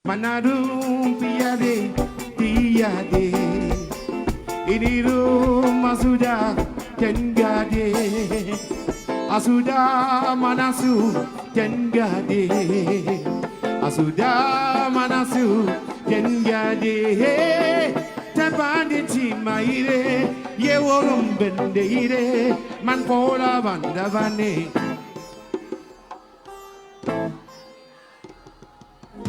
Manarum piade, piade. Iniru masuda tengade. Asuda manasu tengade. Asuda manasu tengade. Tabande timaire, ye worum bendeire, man pola vandavane.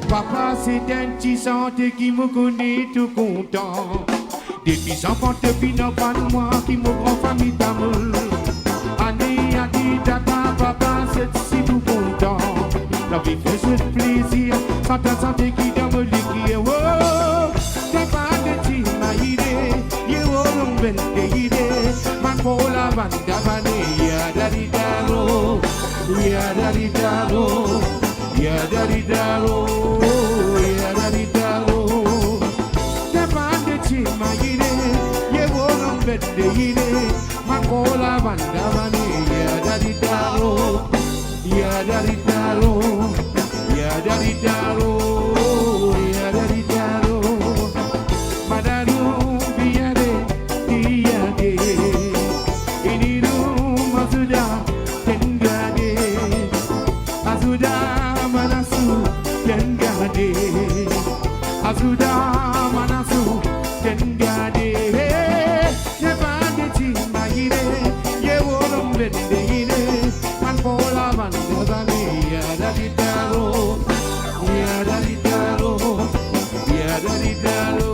Papa c'est un petit santé qui me connaît tout content. Des petits enfants de pinot pas de moi qui me prend famille d'amour. Année a dit tata papa c'est si tout content. La vie fait ce plaisir, sans ta santé qui dans me liquier. Oh, t'es pas de timaïde, ye worum bendeide, man pour la vandavane. Ya daridaro, ya daridaro. Ya daddy daro, ya daddy daro. Tapande chima yire, ye worum bende yire, makola bandavane. Ya daddy daro, ya daddy daro, ya daddy daro, ya daddy daro. Madaru biyade, biyade, iniru masuda tengade, asuda. Azuda manasu tengade ne bande timaire ye worum bendeire man pola mandavane ya daridaro ya daridaro ya daridaro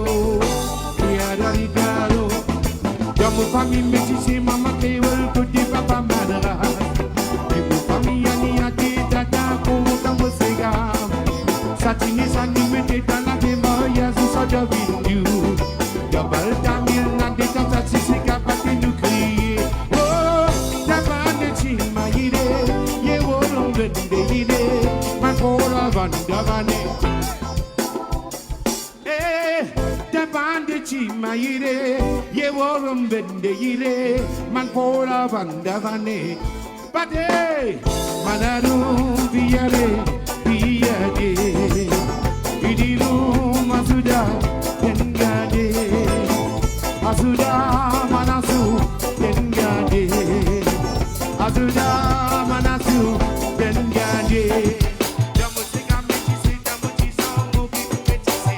ya daridaro jamu fami meti mama kewel to di papa madara ibu fami ani ati tata ko tambo sega satini sani mete tana with you, double tamil na de tata sisi kapati nukri. Oh, tabande chima ide, ye worum bende ide, man pola vandavane. Eh, tabande chima ide, ye worum bende ide, man pola vandavane. Bade, manaru biyade, biyade, idiru. Asuda tengade, asuda manasu tengade, asuda manasu tengade. Jamusika metisi, jamutisa mogi metisi.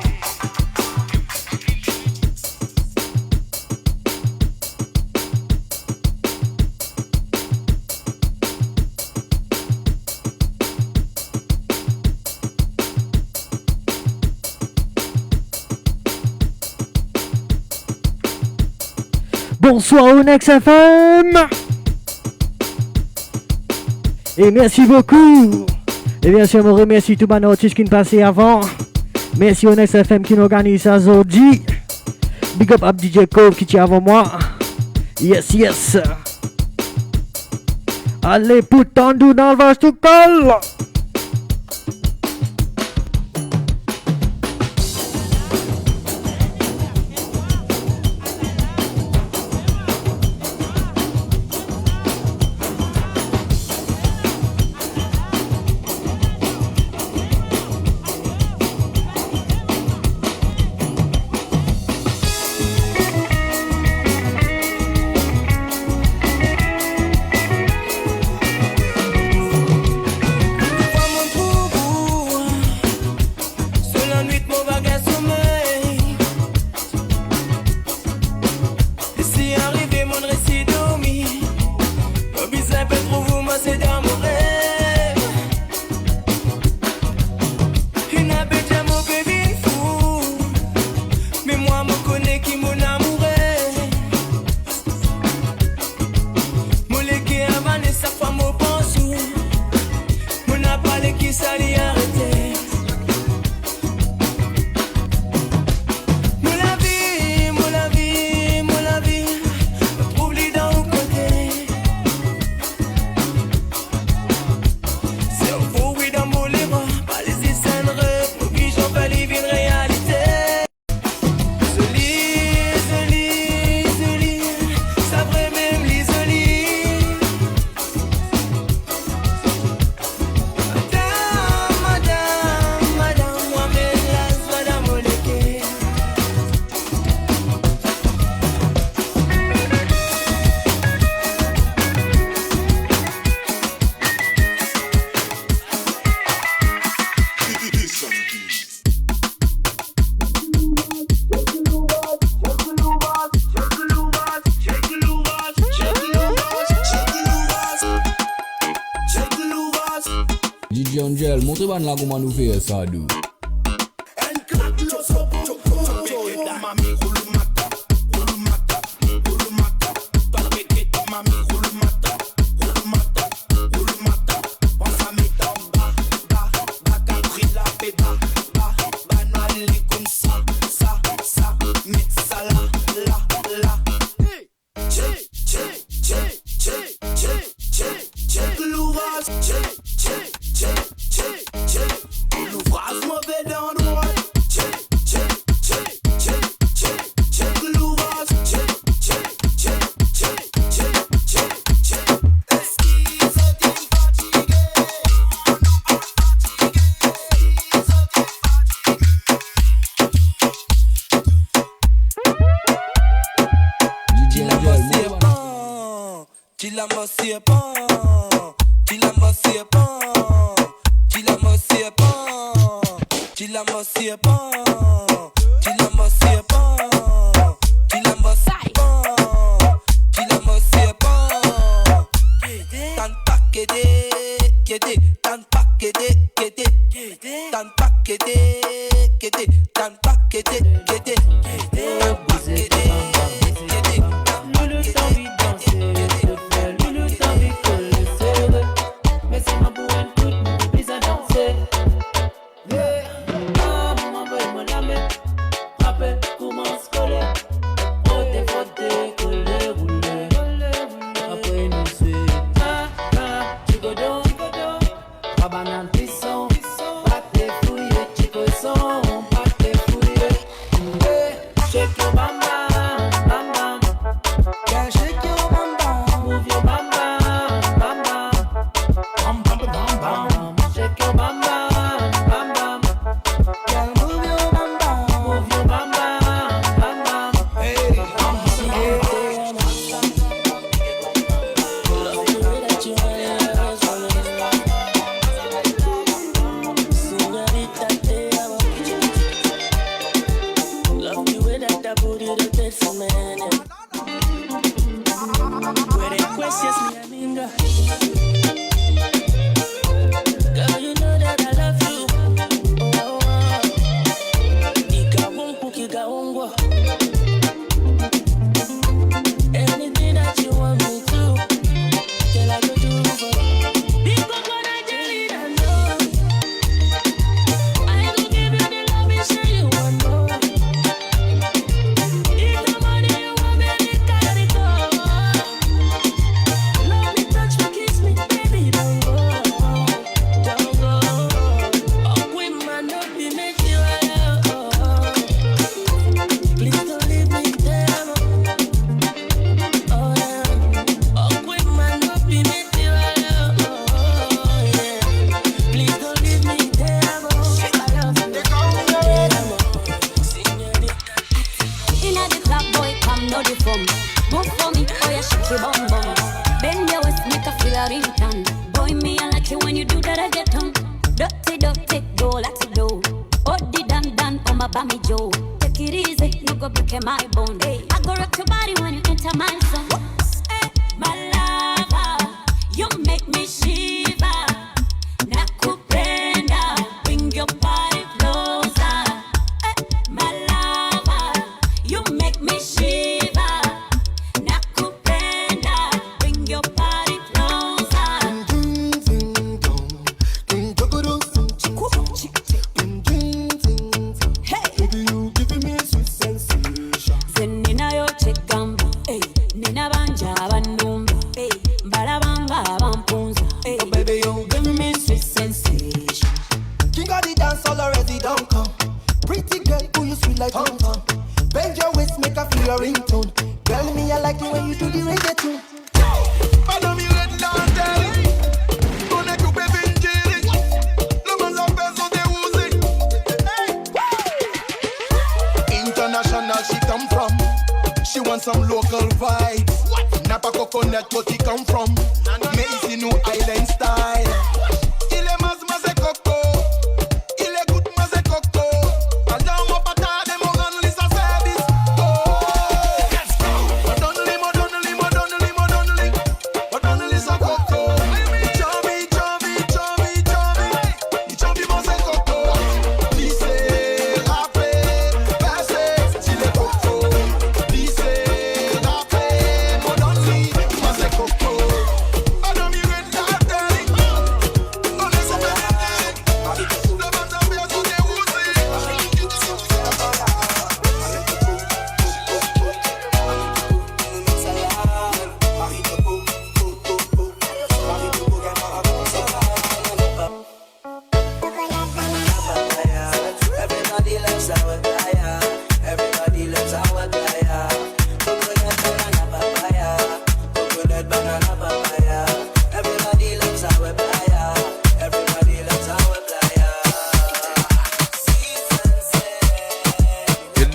Bonsoir au Next FM. Et merci beaucoup. Et bien sûr, je remercie tous les artistes qui nous passaient avant. Merci au Next FM qui nous organise ça aujourd'hui. Big up à DJ Cove qui tient avant moi. Yes, yes. Allez, putain, dans le vache tout colle. fan la comment nous faire ça dou.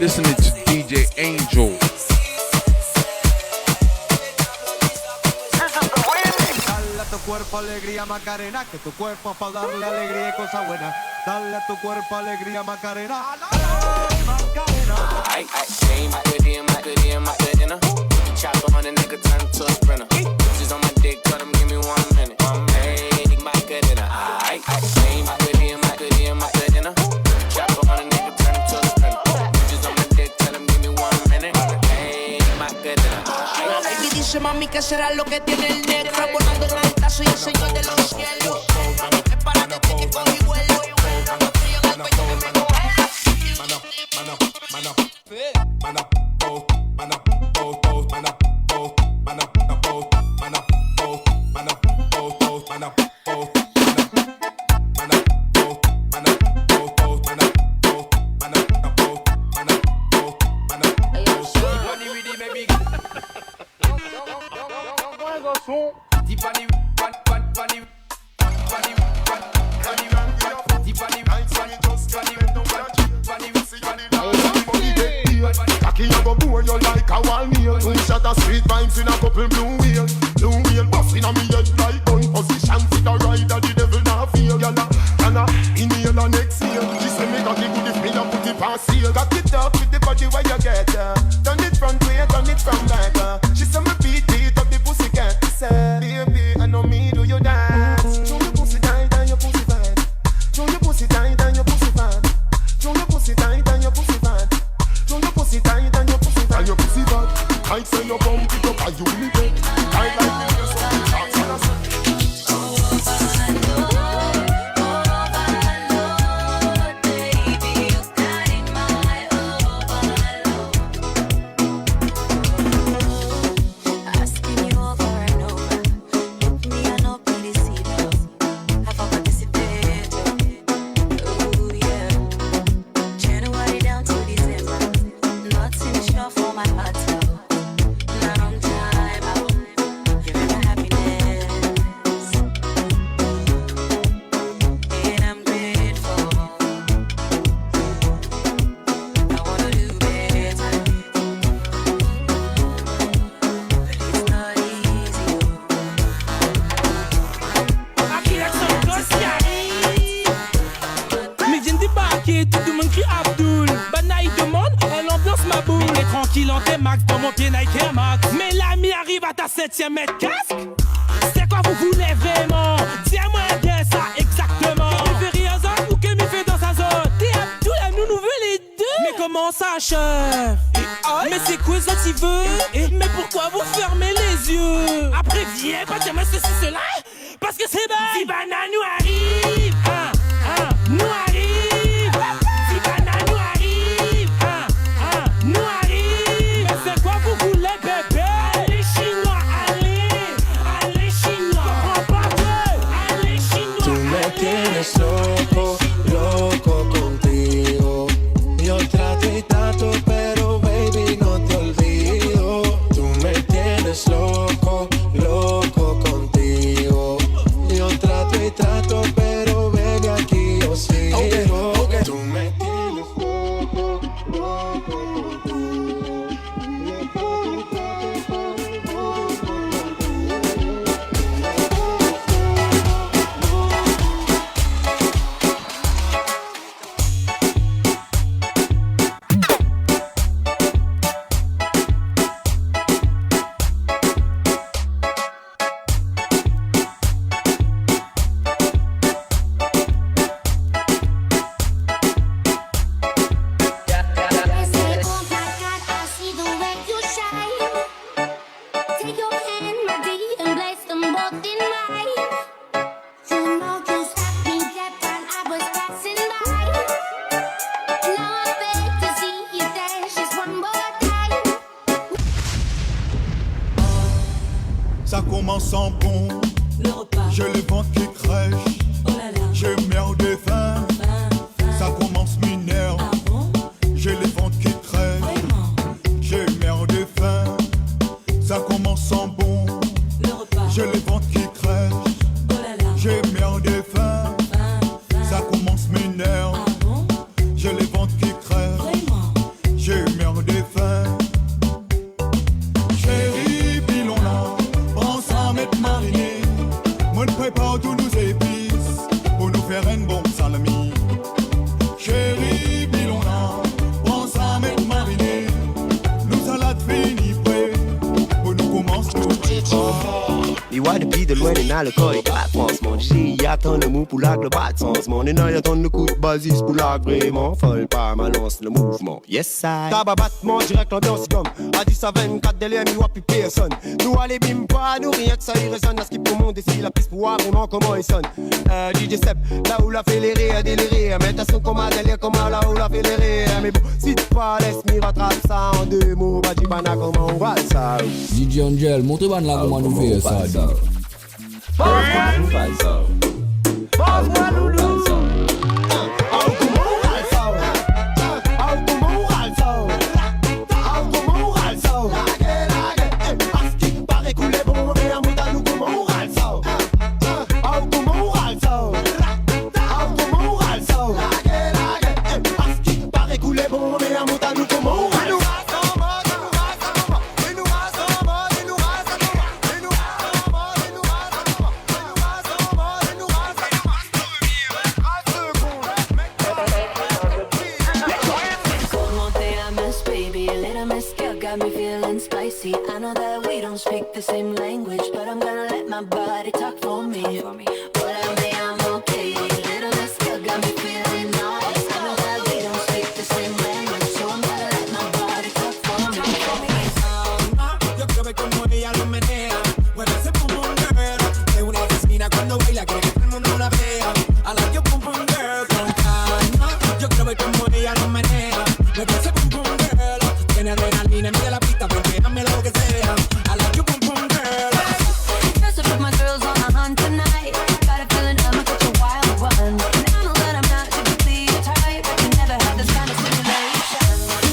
listening to DJ Angel. Dale a tu cuerpo alegría Macarena, que tu cuerpo para darle alegría y cosas buenas. Dale a tu cuerpo alegría Macarena. Ay, Macarena. Chopper on a nigga, turn to a sprinter. Bitches on my dick, tell them give me 1 minute. Hey, Macarena. Ay, Macarena. Chopper on a nigga, turn to a sprinter. Bitches on my dick, tell them give me 1 minute. Hey, Macarena. Y dice mami que será lo que tiene el negro, volando en el tazo y el señor de los cielos. Prepárate que con mi vuelo, cuando frío en el cuello que me coge. Sweet vibes in a couple blue wheel busting on me head like gun position. See the rider, the devil not feel. Yalla, inhale and exhale. She say me got it good if me not put it past seal. Got it up with the body where you get turn it front way, turn it from back. She say me beat up the pussy cat. Say, baby, I know me do you dance. Show your pussy tight and your pussy fat. Show your pussy tight and your pussy fat. Show your pussy tight and your pussy fat. Show your pussy tight and your pussy fat. And your pussy fat. I say you bump it up and you will it. I like it just on the chance and I say mètre casque. C'est quoi vous voulez vraiment? Tiens-moi de ça exactement. Il fait rien ou que me fait dans sa zone. T'es Abdul, nous veut les deux. Mais comment ça, chef? Mais c'est quoi ça tu veux? Mais pourquoi vous fermez les yeux? Après viens pas dire moi ceci cela. Parce que c'est bien. Zibana nous arrive. Nous arrive. Zibana nous arrive. Nous arrive. Mais c'est quoi vous voulez bébé? Tienes loco, loco contigo. Yo trato y trato, pero baby no te olvido. Tú me tienes loco, loco contigo. Yo trato y trato, pero baby aquí yo sigo. Okay. Tú me tienes loco, loco contigo. Ça commence en bon, j'ai le ventre qui crèche, j'ai merde de faim, ça commence mineur, j'ai le ventre qui crèche, j'ai merde de faim, ça commence en bon, j'ai le ventre qui crèche, j'ai merde de faim, ça commence mineur, j'ai le ventre qui crèche, j'ai vois depuis de loin les alcooliques. Pas de France, mon G, attend le mou pour la globale sens. Mon énorme attend le coup de basis pour la vraiment. Folle pas, malance le mouvement. Yes, I. Tababattement direct l'ambiance comme à 10 à 24 délai, mi wapi personne. Nous allez bim pas, nous rien que ça y résonne. À ce qui pour mon décide la piste pour voir vraiment comment il sonne. DJ Seb, là où la fait les rires, délirer. Mais t'as son coma délire, comment là où la fait les rires. Mais bon, si tu pas laisse-moi rattrape ça en deux mots. Bah dis pas comment on va ça. DJ Angel, montre-moi là comment nous fait ça. I know that we don't speak the same language, but I'm gonna let my body talk for me. Whatever, I'm okay. Little Miss Girl got me feeling nice. I know that we don't speak the same language, so I'm gonna let my body talk for me. Yo quiero ver como ella lo menea. Mueve ese pum pum girl. De una esquina cuando baila quiere que todo el mundo la vea. I like your pum pum girl con calma. Yo quiero ver como ella lo menea. Mueve ese pum pum girl. Tiene adrenalina, mira la pista, déjame lo que sea. I like you, pum pum girl. First I put my girls on a hunt tonight. Got a feeling I'ma catch a wild one. And I know that I'm not typically your type, but you never had this kind of stimulation.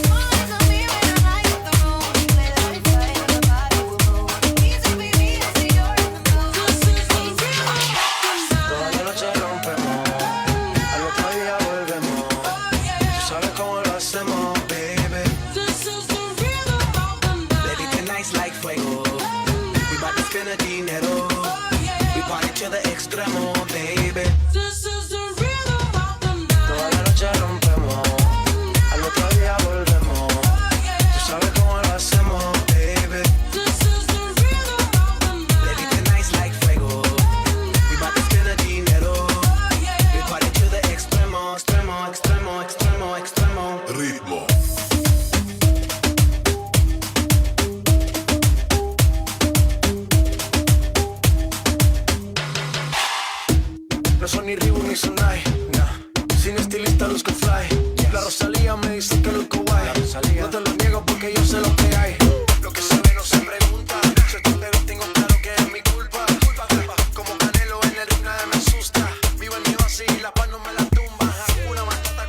Falling on me when I light up the room. Play the right side and my body will move. Easy baby, I see you're in the mood. This is the real one. Toda la noche rompemos, al otro día volvemos. Tú sabes cómo lo hacemos, baby. This is the real one. Baby, tonight's like fuego. We bout to spend a dinero. We party to the extremo, baby. This is the real one. Toda la noche rompemos, al otro día volvemos. Tú sabes cómo lo hacemos, baby. This is the real one. Baby, tonight's like fuego. We bout to spend a dinero. We party to the extremo, extremo, extremo, extremo, extremo. Ritmo. No son ni Reebok ni Sonai, nah. Sin estilista luzco fly. La Rosalía me dice que luzco guay. No te lo niego porque yo sé lo que hay. Lo que se ve no se pregunta. Si estoy pego tengo claro que es mi culpa. Como Canelo en el ring nadie me asusta. Vivo en mi oasis y la paz no me la tumba. Una matata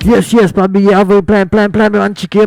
Yes, yes, papi, envoyez plein, mais manchiqué.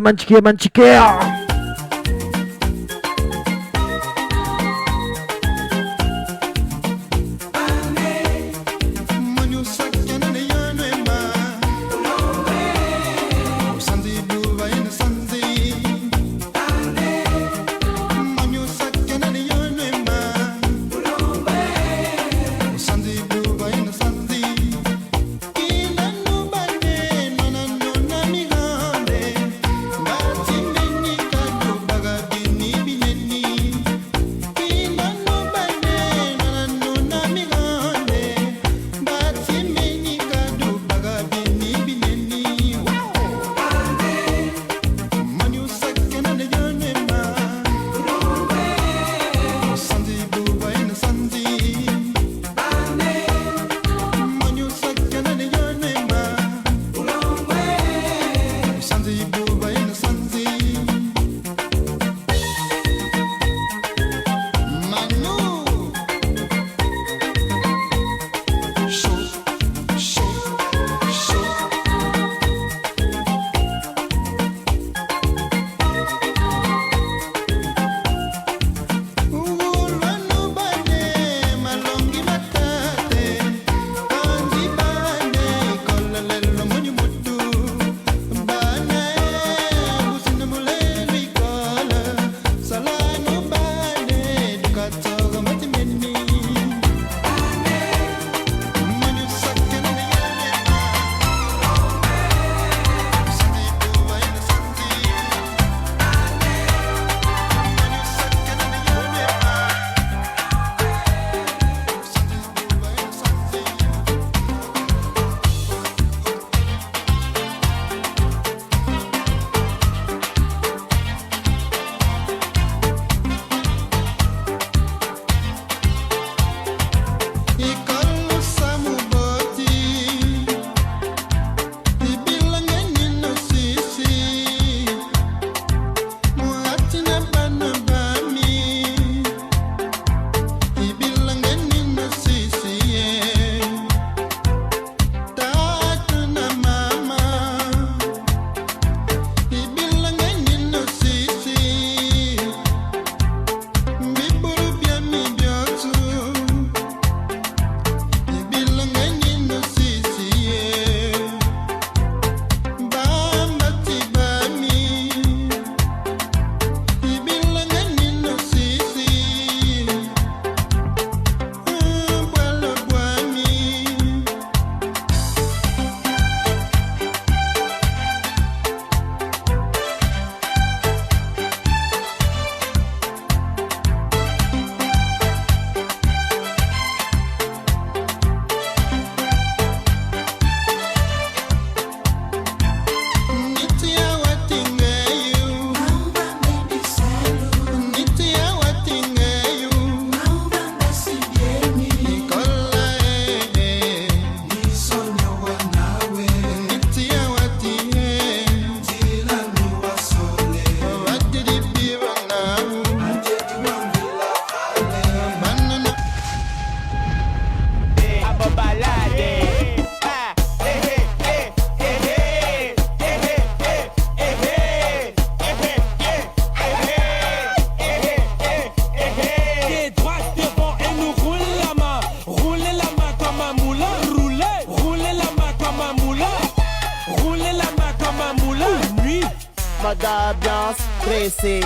d'ambiance pressée.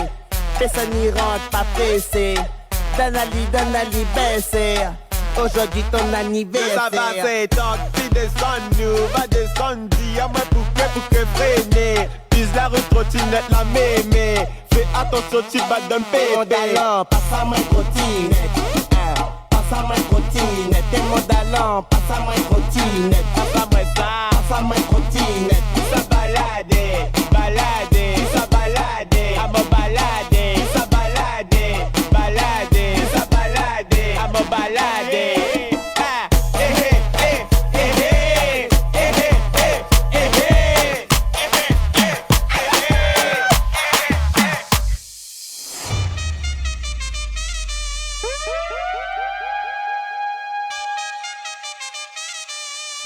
Personne n'y rentre pas pressé. Donali, baissé. Aujourd'hui ton anniversaire. Ça va c'est tant que descend nous. Va descendre, dis à moi pour que freiner. Pise la rue trottinette la mémé. Fais attention tu vas d'un pédé. Mon allant, passe à moi trottinette. Passe à moi trottinette. T'es mon allant, passe à moi trottinette. Passe à moi ça, passe à moi trottinette. Ça balade, balade, ça balade. À mon balade, ça balade, balade, ça balade. À mon balade.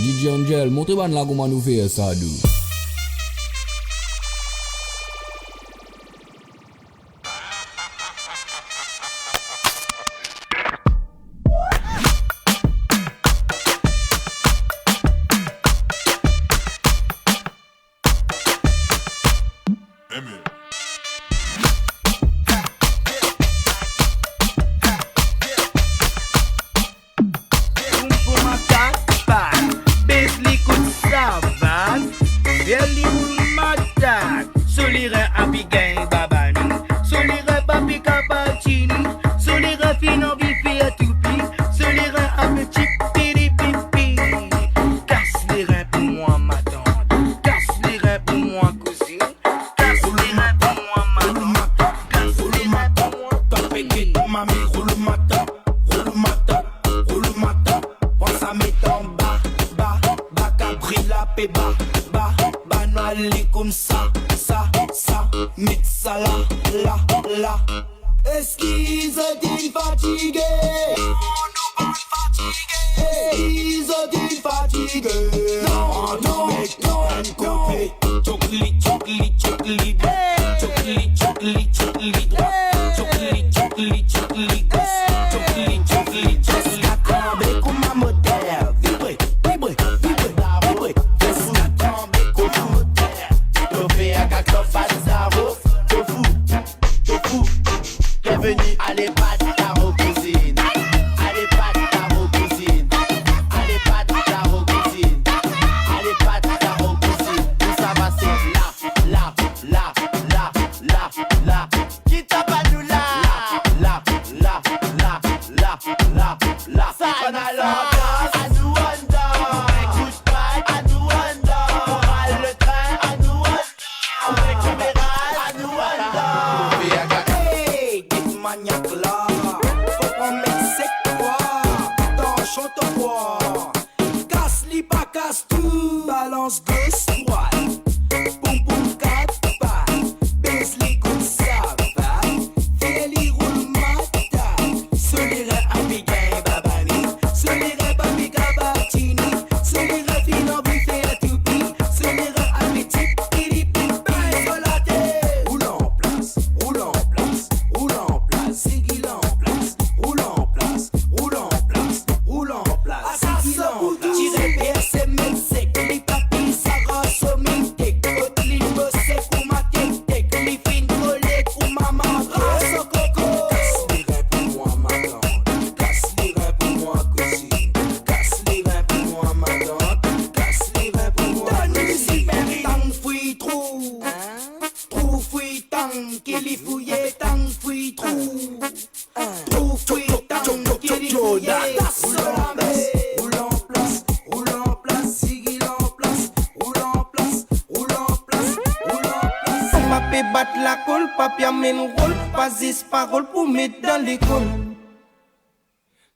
DJ Angel, montre-moi là comment nous faire ça, dou.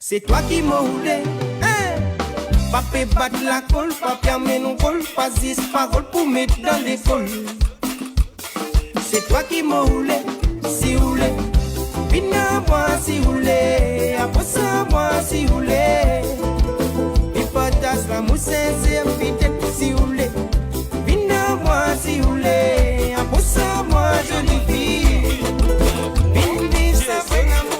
C'est toi qui m'as roulé, hein? Papé bat la colle, papi amène un rôle, pas 10 paroles pour mettre dans l'école. C'est toi qui m'as roulé, si roulé. Pina moi si roulé, après ça moi si roulé. Et patas la mousse c'est fidèle si roulé. Pina moi si roulé, après ça moi jolie fille. Pina ça fait l'amour.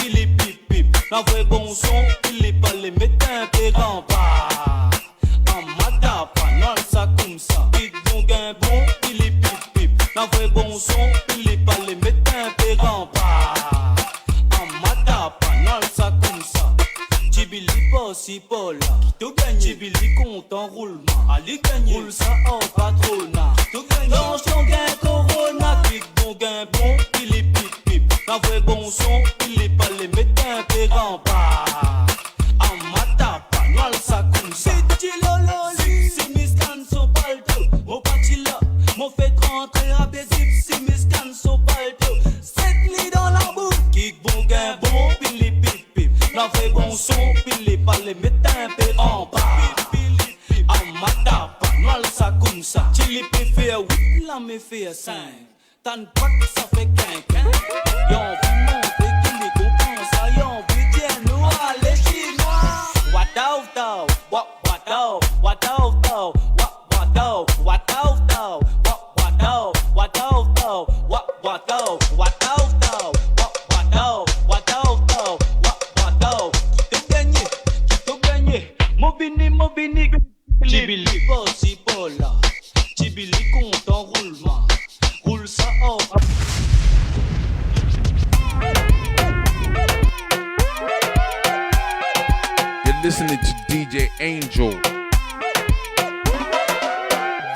Il est pip pip, la vraie bon son, il est pas les médecins, t'es grand pas. En madapa, non, possible. Tout gagne, Tibili compte en roulement. Allez gagner, roule ça en patronat. Tout gagne, non, j'en gagne Corona. Big bon gain bon, il est pip pip. Un vrai bon son, il est pas les médecins pérants pas. En matapa, noal ça comme ça. C'est lololi, si mes scans sont pas le tout. Mon parti là, mon fait rentrer à Bézip. Si mes scans sont pas le tout. 7 lits dans la bouche. Kick bon gain bon, il est pip pip. Un vrai bon son, il est pas les médecins pérants pas. En matapa, noal ça comme ça. Chili peut faire 8, là me fait 5. T'as pas que ça fait quinquin. Y'en veut monter qui les comprend ça. Y'en veut dire nous aller chinois. What out though, what out, what out though, what out, what out though, what out, what out though, what out, what out though, what out, what out though, what out. Qui te gagné, Mobini, Tibili possible là, Tibili compte en roulement. Roule ça en You're listening to DJ Angel.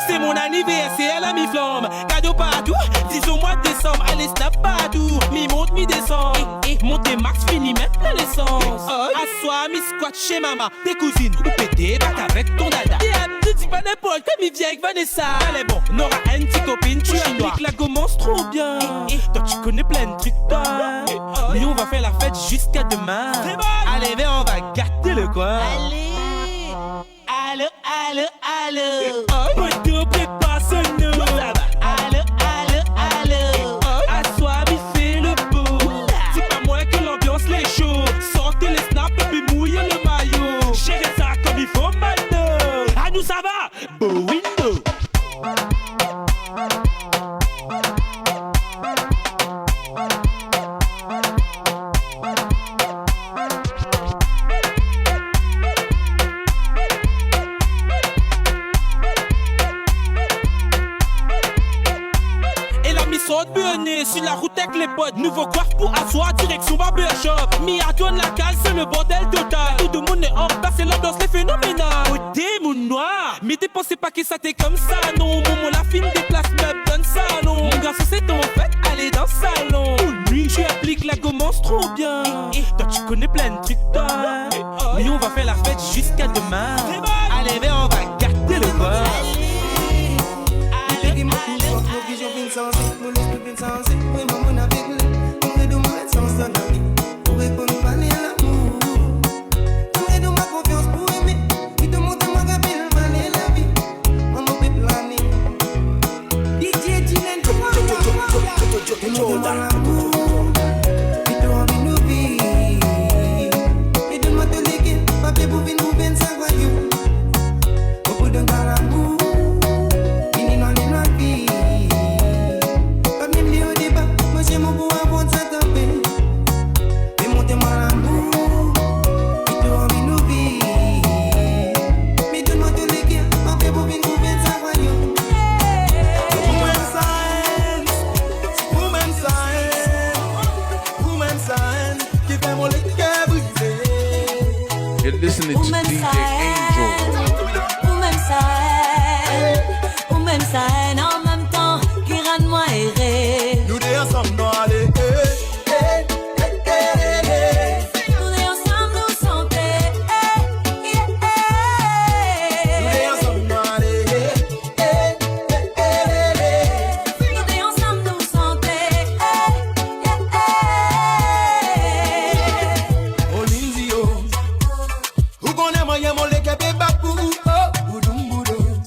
C'est mon anniversaire, la mi-flamme. Cadeau partout, 10 au mois de décembre. Allez, snap partout. Mi-monte, mi-descend. Montez max, fini même plein l'essence. Assois, mi-squat chez maman. Tes cousines, ou pété, bac avec ton dada. Tu dis pas n'importe quoi, mi viens avec Vanessa. Elle est bon, Nora, une petite copine, tu es noire. La commence trop bien. Toi, tu connais plein de trucs, toi. Mais on va faire la fête jusqu'à demain. Allez, viens, on va gâter le coin. Allô, allô, allô. Pas double, pas sonneau. Allô, allô, allô. Assois, il fait le beau. C'est pas moi que l'ambiance les chaud. Sortez les snaps et puis mouillez le maillot. Gérez ça comme il faut maintenant. À nous ça va, beau window. Sur la route avec les potes, nouveau coiffe pour asseoir, direction barbershop. Mi-à-toi de la cale, c'est le bordel total. Tout le monde est en retard, c'est l'ambiance, les phénoménales. Oh, démon noir, mais dépensez pas que ça t'est comme ça, non. Mon la fine des places meubles donne ça, non. Mon garçon, c'est ton fait, allez dans le salon. Lui, tu appliques la commence trop bien. Toi, tu connais plein de trucs, toi. Mais on va faire la fête jusqu'à demain. Allez, viens, on va gâter le corps. You're listening to DJ Angel. Ou même ça, en même temps, qui rend moi errer. Nous deux ensemble, nous aller. Nous deux ensemble, nous santé. Nous deux ensemble, nous aller. Nous deux ensemble, nous santé. Oh Lindsay, oh. Où qu'on est moyen, mon lait, qu'est-ce babou. Oh, boudoum, boudoum.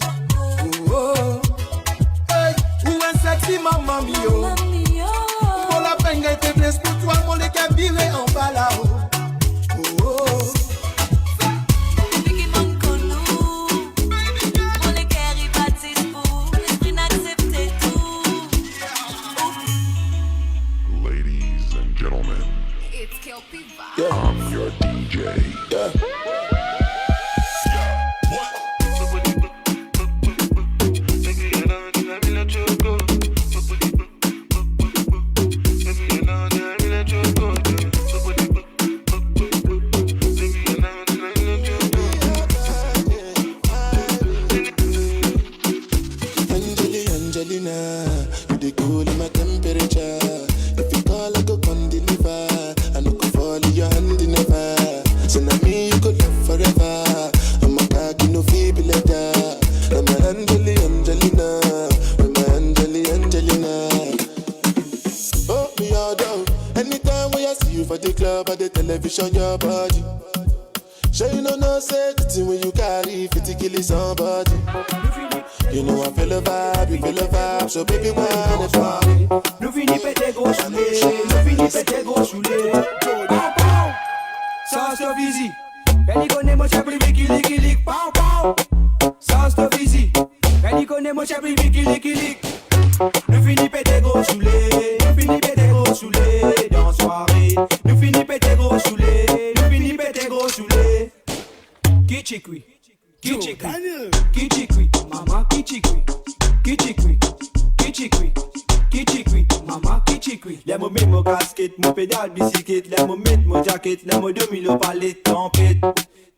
Oh, oh. Hey, où est sexy maman mio. Pour la peine, elle te blesse pour toi, mon lait, qu'est viré en bas là-haut. Oh, oh. Ladies and gentlemen, It's Kelpie Vibe. I'm your DJ. Anytime when I see you for the club or the television, your body. Sure you know no safety when you carry 50 kill somebody. You know I feel the vibe, so baby wanna party. Nous finis pété gros choulé. Sans stop easy. Elle y connaît mon chabri kili, pow. Sans stop easy. Elle y connaît mon chabri kili. Nous finis pété gros choulé. Dans soirée. Nous finis pété gros choulé. Kichikwi, mama kichikwi, mama kichikwi. Les mots mettent mon casquette, mon pédale bicyclette, les mots mettent mon jacket, les mots 2000 au palais, tempête.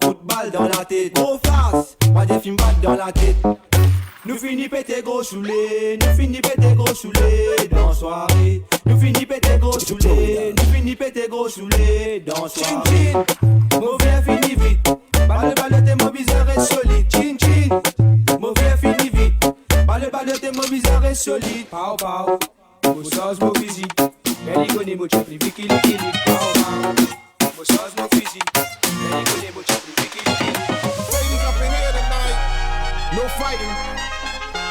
Coup de balle dans la tête, gros face, pas des films bad dans la tête. Nous finis pété gros choulé, dans soirée. Nous finis pété gros choulé, dans soirée. Mauvais fini vite. Balle t'es mon bizarre et solide, chin. Mauvais fini vite. Balle t'es mon bizarre et solide, pow. Mon sauce, mon physique. Elle y connaît mon chapli, kili, pow. Mon sauce, mon physique. Elle y connaît mon chapli, kili. Ladies up in here tonight. No fighting.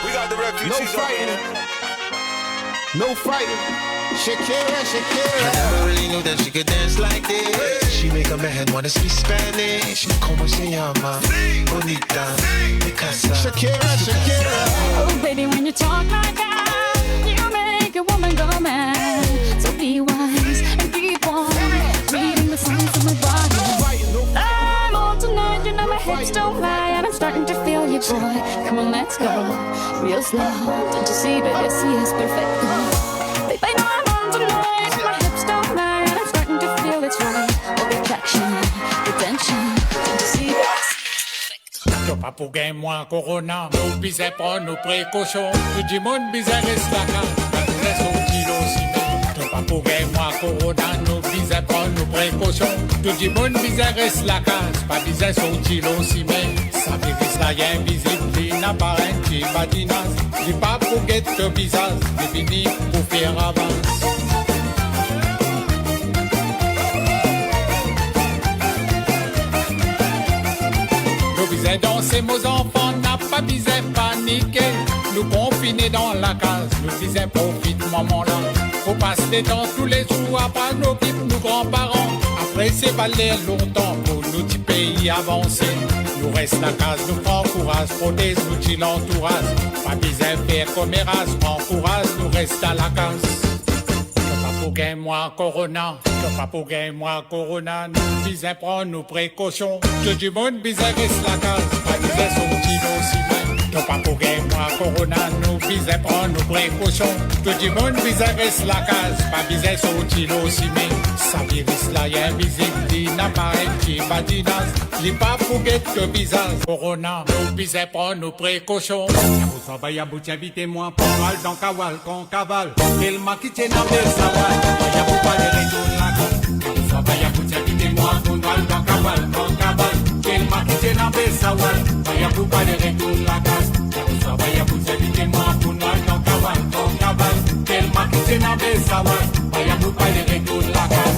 We got the refugees up in here. No fighting. Shakira. I never really knew that she could dance like this. She make a man wanna speak Spanish. Como se llama? Bonita, Picasa. Shakira. Oh, baby, when you talk like that, you make a woman go mad. So be wise and keep on reading the signs of my body. I'm on tonight, you know my hips don't lie, and I'm starting to feel you, boy. Come on, let's go, real slow. Don't you see, baby, see it's perfect. Babe, I know I'm on tonight, my hips don't lie, and I'm starting to feel it's right. All the attraction, the tension, don't you see, baby? T'as pas pour gagner moins Corona, nous bisons prendre nos précautions. Tout le monde bizarre reste la case, malgré son kilo si même. T'as pas pour gagner moins Corona, nous bisons prendre nos précautions. Tout le monde bizarre reste la case, pas bizarre son kilo si même. Ça virus là y'a invisible, il n'a pas un qui badinage. Il pas pour guette que bizarre, c'est fini pour faire avance. Bisais danser, nos enfants n'a pas bisais paniquer. Nous confinés dans la case, nous bisais profite moment là. Faut passer des temps tous les jours après nos pipes, nos grands-parents. Après c'est balai longtemps pour nous petit pays avancer. Nous reste la case, nous prend courage, protège nous dit l'entourage. Pas bisais faire comme Erasme, prend courage, nous reste à la case. Pour gagner moi Corona, pas pour gagner moi Corona, nous bisons prendre nos précautions. Tout le monde bisons reste la case, pas bisons son kilo si même. Pas pour gagner moi Corona, nous bisons prendre nos précautions. Tout le monde bisons reste la case, pas bisons son kilo si même. Ça virus là y'a invisible, il n'a pas un qui badinage. Il pas pour guette bizarre. Corona, nous bisons prendre nos précautions. Vous savez à bout d'inviter moi pour mal dans Kawal, qu'on cavale. Il m'a quitté dans les savanes. Vaya pour pas les retours la gueule. Vaya pour t'inviter moi pour mal dans Kawal, qu'on cavale. Il m'a quitté dans les savanes. Vaya pour pas les retours la gueule. Vaya pour t'inviter moi pour mal dans Kawal, qu'on cavale. Il m'a quitté dans les savanes. Vaya pour pas les retours la gueule.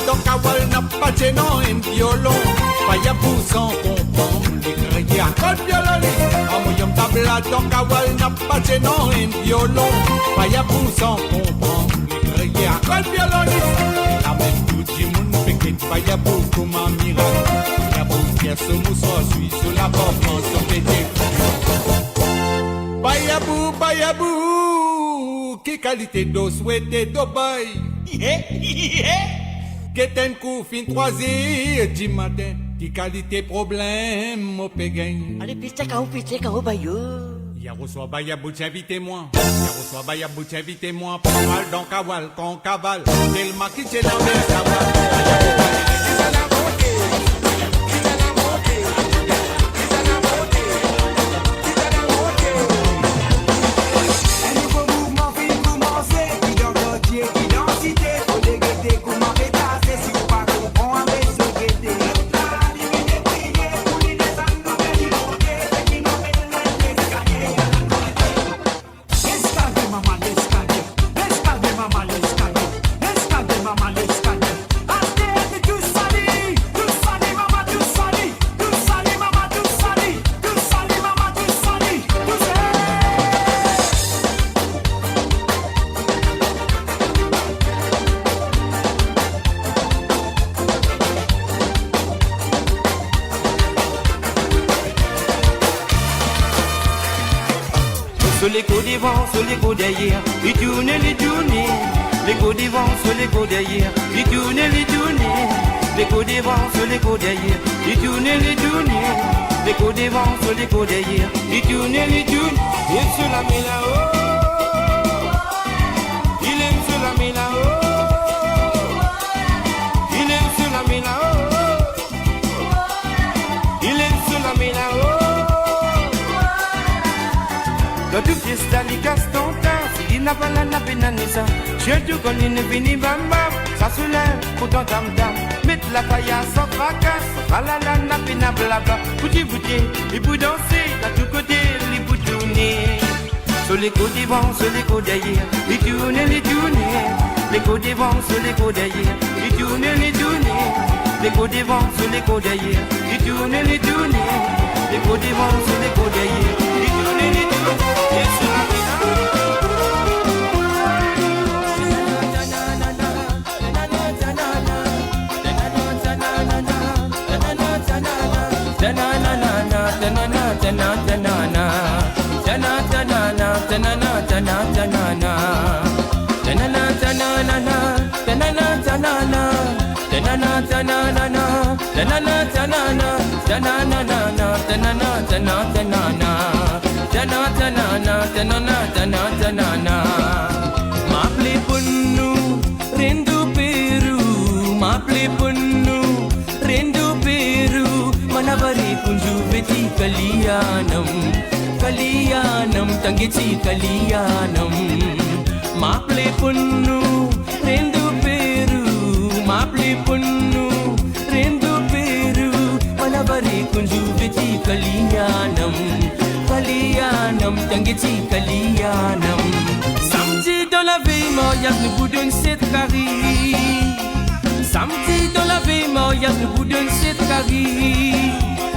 Donc Kawal n'a pas de nom, un violon. Vaya pour s'en comprendre, les crédits à code violoniste. En moyen tabla, donc Kawal n'a pas de nom, un violon. Vaya pour s'en comprendre, les crédits à code violoniste. La même tout le monde fait que vaya pour comme un miracle. Vaya pour faire ce mousseau, suis sur la porte, on s'en fait des Vaya pour, qui qualité d'eau souhaitée d'Obaï. Qu'est-un coup fin 3h du matin, qui qualité problème au pégain. Allez, piste kao bayo. Ya reçoit baya boucha invitez-moi. Ya reçoit baya boucha invitez-moi. Pour mal dans Kawal, qu'on cavale. Tellement qui t'es dans mes cavales. Identité, sur les coups devant, sur les coups derrière. Il tourne, les tourner. Les coups devant, sur les coups derrière. Il tourne, les tourner. Les coups devant, sur les coups derrière. Il tourne, les tourner. Les coups devant, sur les coups derrière. Il tourne, les tourner. Il aime sur la main là-haut. Il aime sur la main là-haut. Il aime sur la main là-haut. Il aime sur la main là-haut. Quand tu fiesta li casse ton temps, si il n'a pas la nappe nanisa, je te connais ne fini bam bam, ça soulève pour ton tam tam, mettre la paillasse sans fracas, voilà la nappe na blabla, bouti bouti, il peut danser, à tous côtés, il peut tourner. Sur les côtés devant, sur les côtés derrière, il tourne, les tourne, les côtés devant, sur les côtés derrière, il tourne, les tourne, les côtés devant, sur les côtés derrière, il tourne, les tourne, les côtés devant, sur les côtés derrière, il tourne, les tourne. Maple punnu rendu peru, maple punnu rendu peru, manavari kunju veti kalyanam, kalyanam tangeci kalyanam. Maple punnu rendu peru, maple punnu rendu peru, manavari kunju veti kalyanam, kalyanam tangeci kalyanam. Samedi dans la veille, mariage nous vous donne cette carie. Samedi dans la veille, mariage nous vous donne cette carie.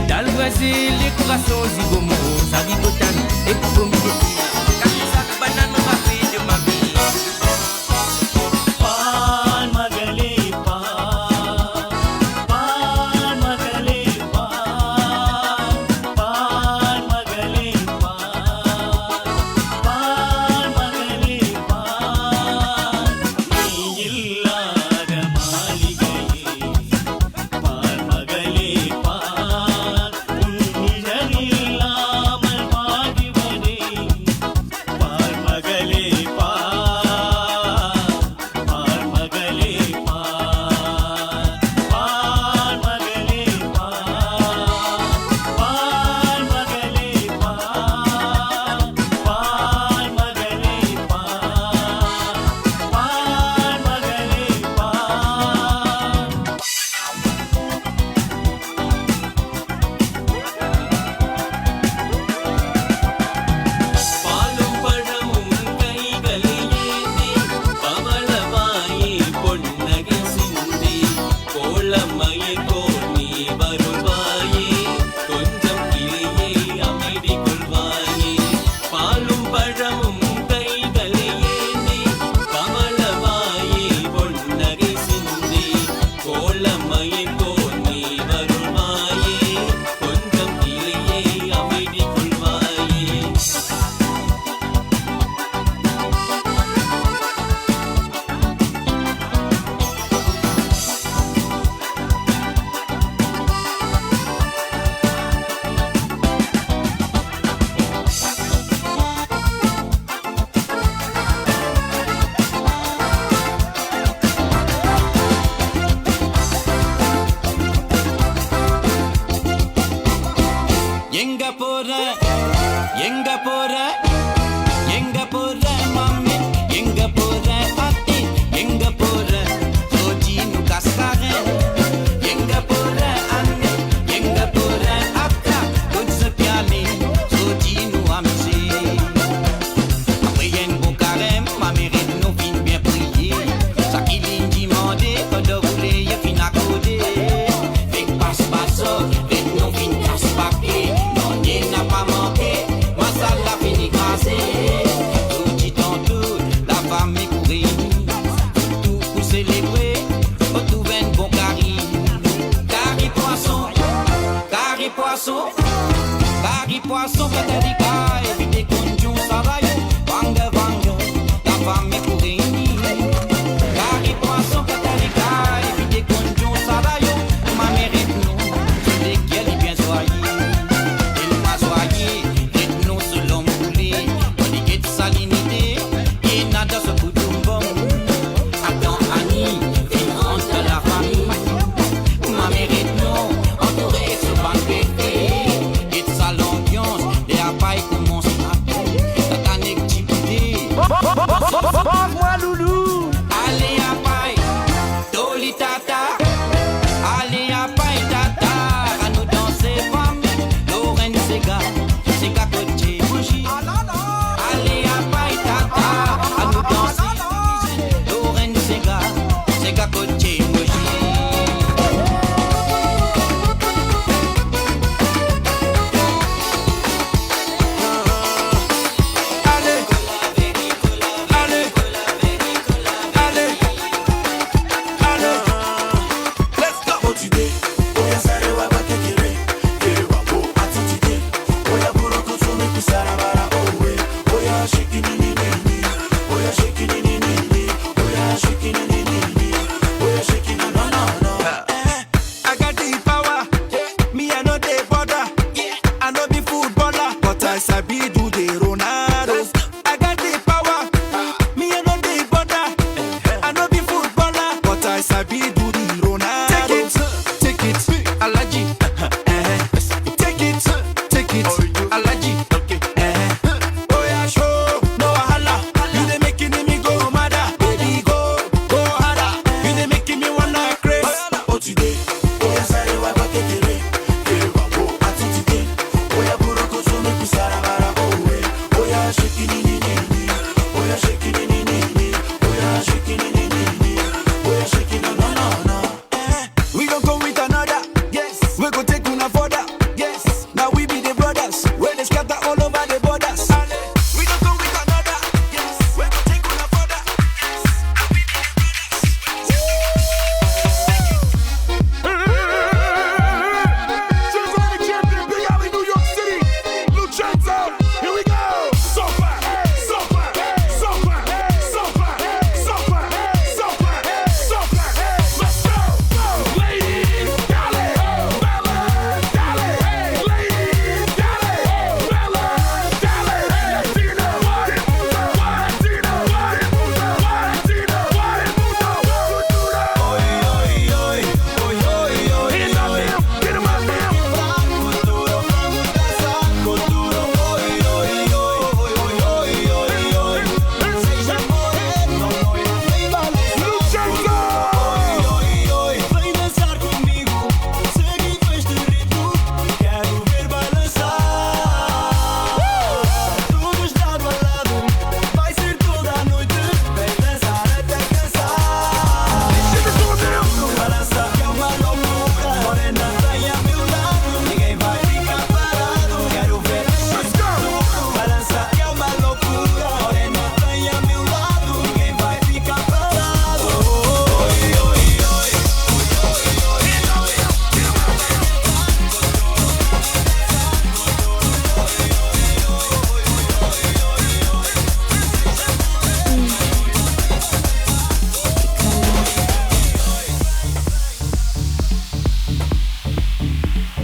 Dans le Brésil, les croissants zigomo, ça rigotane et comme des filles. Ça banane au café de ma vie. Pan magale pan, pan magale pan, pan magale pan, pan magale pan. நீயில்லாத மாளிகையே pan magale pan, உன் நிழலில்லாமல் வாடிவனே pan magale pan, pan magale pan, pan magale pan, pan magale pan, pan magale pan, pan magale pan. பாலும் பழமும் கைகளில் ஏந்தி, பவளவாயே பொன்னகை சிந்தி, கோலமயில் போல் நீ வருவாயே, கொஞ்சம் கிளியை அமைதி கொள்வாயே. பாலும் பழமும் கைகளில் ஏந்தி, பவளவாயே பொன்னகை சிந்தி, கோலமயில் போல் நீ வருவாயே, கொஞ்சம் கிளியை அமைதி கொள்வாயே. எங்க போற எங்க போற எங்க போற மாமி எங்க போற அத்தி எங்க போற சோஜினு கஸ்காரே எங்க போற அண்ணே எங்க போற அக்கா கொஞ்சம் பியாலே சோஜினு amsi après y a une beau carême ma mérite nous fin bien prier ça qui l'indi mandé quand de rouler y a fin à coder fait passe passe fait nous fin casse papier non y n'a pas manqué ma salle la fini cassé tout dit en tout la famille courir tout pour célébrer on trouve un bon carré poisson Gari poisson, catérica, et puis des conjons, ça va yo. Vanga, vanga, la femme est pour réunir. Gari poisson, catérica, et puis des conjons, ça va yo. Ma mérite nous, c'est des gueules bien soyées. Il m'a soyé, rite nous sur l'homme moulé. On dit que salinité, et nada se fout d'un bon. Attends, Annie, il rentre de la famille. Ma mérite nous, entouré de ce banquet. Et de ça l'ambiance, et la paille commence à tomber. T'as ta nectivité. Moi, loulou. Allez à paille, Doli Tata. Allez à paille Tata. À nous danser femme, Lorraine Sega. Sega côté bougie. Allez à paille Tata. À nous danser, Lorraine Sega. Sega côté bougie. I got the power, me I know the border. I know be footballer, but I sabi do the Ronaldo. I got the power, me I know the border. I know be footballer, but I sabi do the Ronaldo. Take it, Alaji. Take it, Alaji. Oh yeah, show no wahala. You dey making me go madder, baby go harder. You dey making me wanna craze. Oh today, oh yeah, sorry, why back kere wabo. Ati today, oh yeah, buroko so make we sarabara. Oh yeah, shaking it, oh yeah, shaking it, oh yeah, shaking it, oh yeah, shaking it, no. We gon' come with another, yes. We gon' take una further, yes. Now we be the brothers, where they scatter all over the borders. We gon' come with another, yes. We gon' take una further, yes. Now we be the She's champion, Big Alley, New York City. Lucenzo, here we go. So far, so far, so far, so far, so far, so far, so far. Let's go. Ladies, dale, Bella, dale, ladies, dale, Bella, dale. Tina, what it, Tina, what it, Tina, what it, Hands up now, get 'em up now. Vem dançar comigo, segue este ritmo. Quero ver balançar. Todos lado a lado, vai ser toda a noite. Vem dançar até cansar. Balança que é uma loucura. Morena vem a meu lado, ninguém vai ficar parado. Quero ver balança que é uma loucura. Morena vem a meu lado, ninguém vai ficar parado.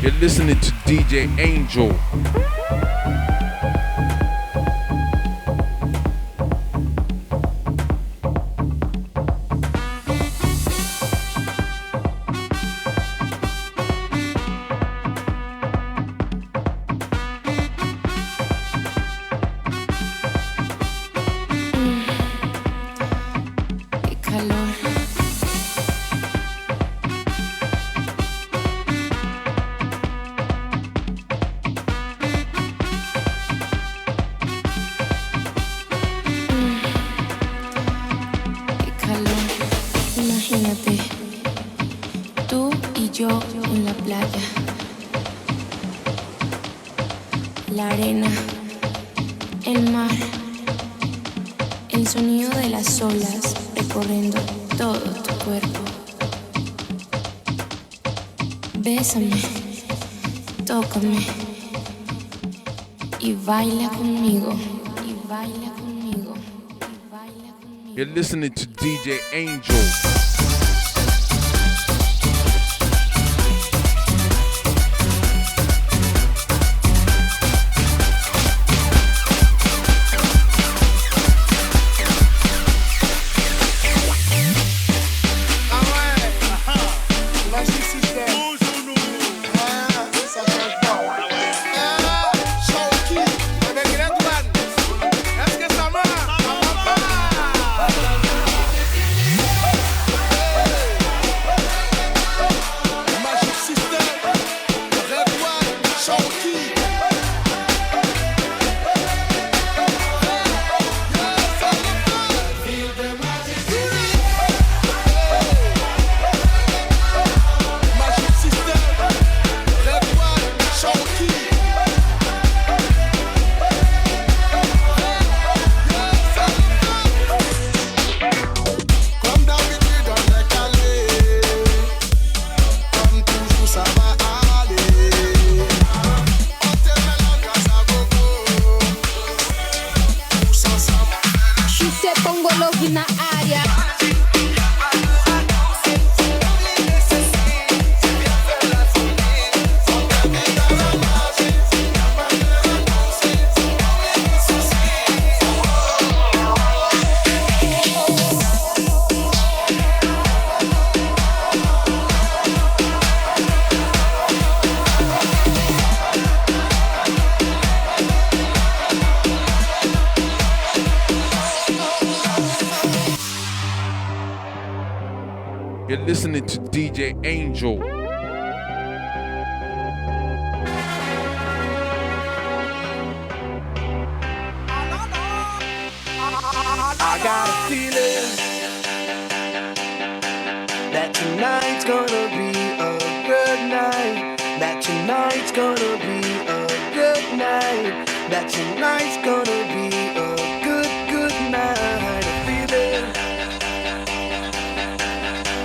You're listening to DJ Angel. Qué calor. Qué calor. Imagínate, tú y yo en la playa. La arena, el mar, el sonido de las olas recorriendo todo tu cuerpo. Bésame, tócame, y baila conmigo, y baila conmigo. You're listening to DJ Angel. You're listening to DJ Angel. I got a feeling that tonight's gonna be a good night. That tonight's gonna be a good night. That tonight's gonna be a good night. A feeling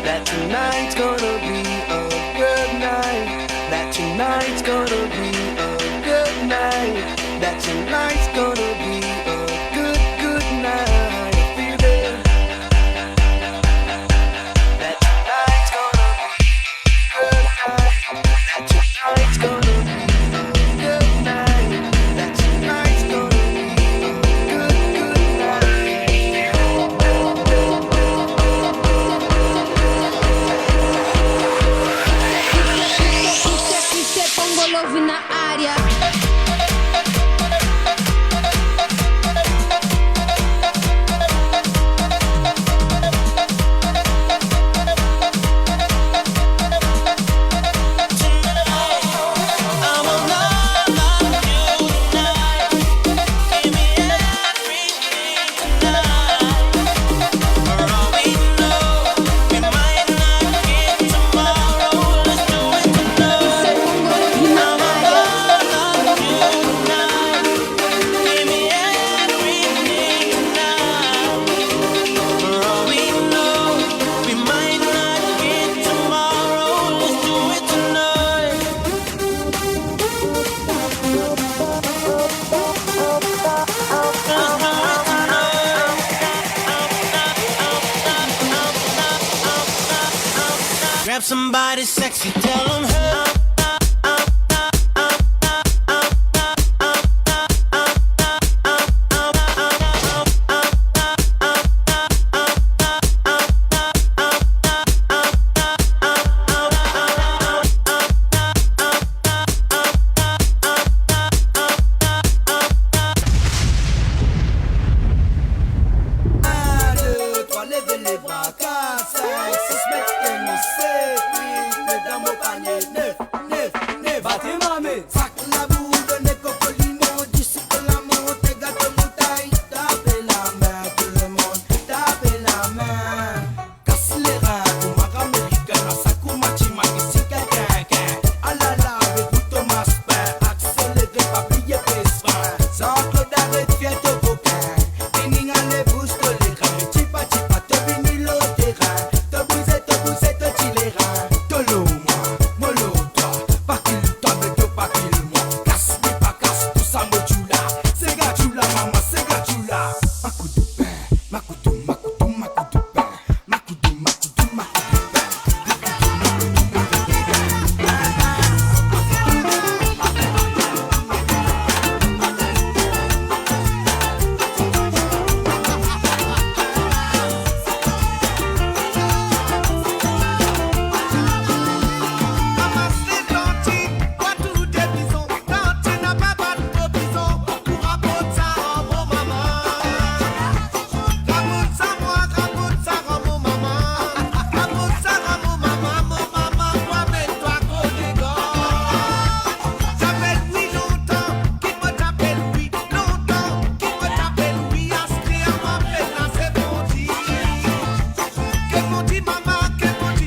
that tonight's gonna be a good night. That tonight's gonna be a good night. That tonight's gonna be a good night. A feeling that tonight's gonna be a good night. That tonight's gonna be a good night. That tonight's gonna be a good night. Si te pongo love in the area. Grab somebody sexy, tell them her. Levez les bras, 4, 5, 6 mètres, 7, 8, mesdames au panier, 9.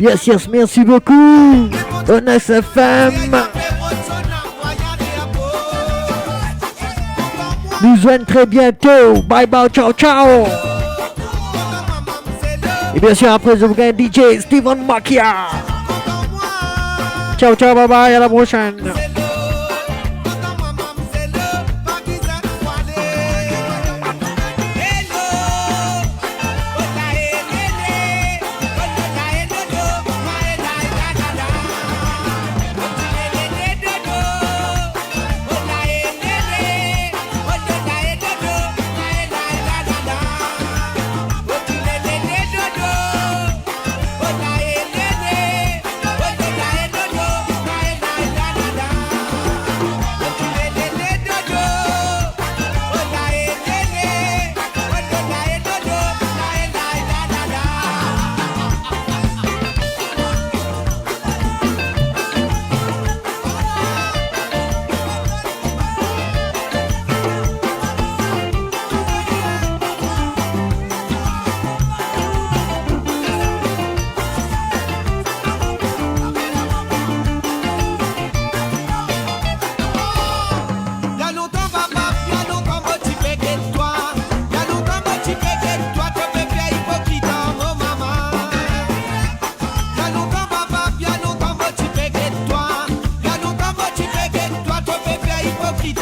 Yes, yes, merci beaucoup. Onyx FM. Nous joignent très bientôt. Bye bye, ciao, ciao. Et bien sûr, après, je vous gagne DJ Steven Makia. Ciao, ciao, bye bye, à la prochaine. Hypocrite,